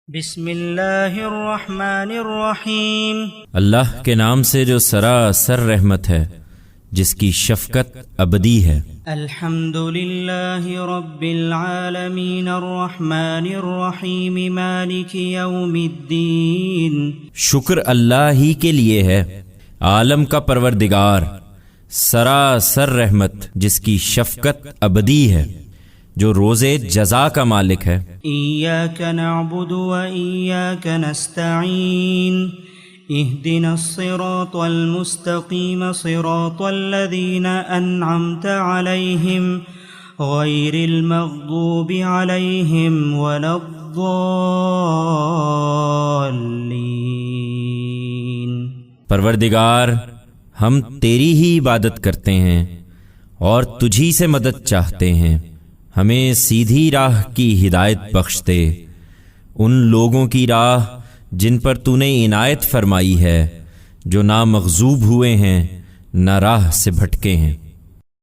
بسم اللہ الرحمن الرحیم۔ اللہ کے نام سے جو سراسر رحمت ہے، جس کی شفقت ابدی ہے۔ الحمد للہ رب العالمین الرحمن الرحیم مالک یوم الدین۔ شکر اللہ ہی کے لیے ہے، عالم کا پروردگار، سراسر رحمت جس کی شفقت ابدی ہے، جو روز جزا کا مالک ہے۔ ایاک نعبد و ایاک نستعین، اہدنا الصراط المستقیم صراط الذین انعمت علیہم غیر المغضوب علیہم ولا الضالین۔ پروردگار، ہم تیری ہی عبادت کرتے ہیں اور تجھی سے مدد چاہتے ہیں، ہمیں سیدھی راہ کی ہدایت بخش دے، ان لوگوں کی راہ جن پر تو نے عنایت فرمائی ہے، جو نہ مغضوب ہوئے ہیں نہ راہ سے بھٹکے ہیں۔